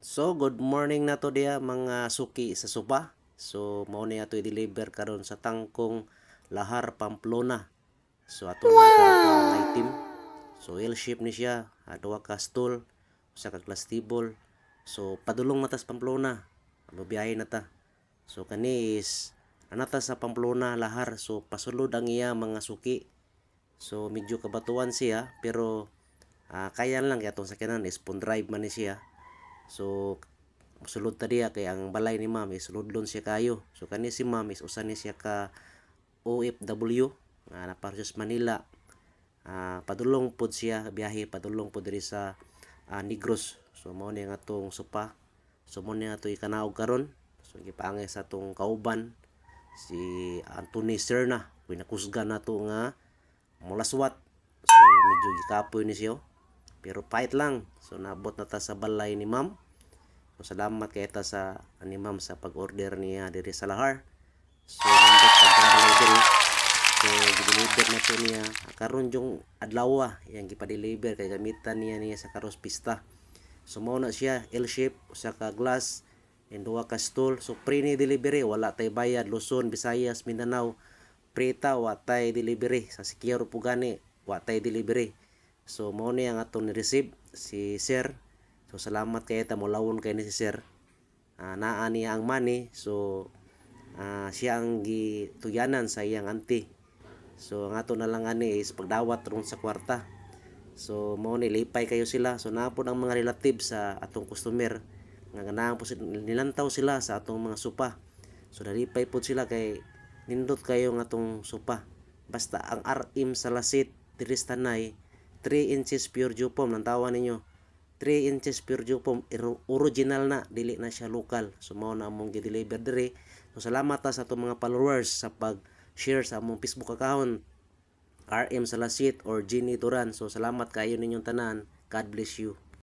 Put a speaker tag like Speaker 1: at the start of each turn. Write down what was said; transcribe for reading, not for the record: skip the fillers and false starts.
Speaker 1: So, good morning na to dia mga suki sa Suba. So, mao ni ato i-deliver karon sa Tangkong Lahar, Pamplona. So, ato na kargo ang item. So, L-shape ni siya, duha ka stool, usa ka glass table. So, padulong na ta sa Pamplona. Mabiyahe na ta. So, kani is anata sa Pamplona Lahar. So, pasulod ang iya mga suki. So, medyo kabatuan siya pero kaya lang kaya itong sakyanan is phone drive man ni siya. So, sulod ta diya kay ang balay ni ma'am is sulodlon siya kayo. So kani si ma'am is usa ni siya ka OFW nga naparos Manila. Padulong pod siya biyahe padulong pod diri sa Negros. So mao ni nga atong supa. So mao ni ato ikanaog karon. So gipaangay sa atong kauban si Anthony Serna. Kuy nakusgan nato nga mulaswat. So medyo gikapoy ni siya. Pero fight lang. So nabot na ta sa balay ni ma'am. So, salamat kay ta sa ani ma'am sa pag-order niya diri sa Lahar. So, nindot pagkambalay diri. So, gi-deliver na to niya. Karon yung adlaw yang gipa-deliver kay gamitan niya sa karos pista. So, mao na siya L-shape, usa ka glass, and duha ka stool. So, free ni delivery, wala tay bayad. Luzon, Visayas, Mindanao, Prita, wa tay delivery. Sa Siquijor po gani, wa tay delivery. So, mao ni ang aton ni-receive si Sir. So salamat kay ta mulawon kay ni si Sir. Naa niya ang money. So siya ang gituyanan sa iyang auntie. So ang ato na lang ani is pagdawat ron sa kwarta. So mao ni lipay kayo sila. So naapod ang mga relatives sa atong customer nga ganahan po nilantaw sila sa atong mga supa. So nalipay po sila kay nindot kayo ng atong supa. Basta ang RM sa lasit diri tanay 3 inches pure jupom nang tawa ninyo. 3 inches pure jupom original na, dili na siya local. So mao na among gi-deliver diri. So salamat ta sa atong mga followers sa pag-share sa among Facebook account RM Salasit or Ginny Turan. So salamat kayo ninyong tanan. God bless you.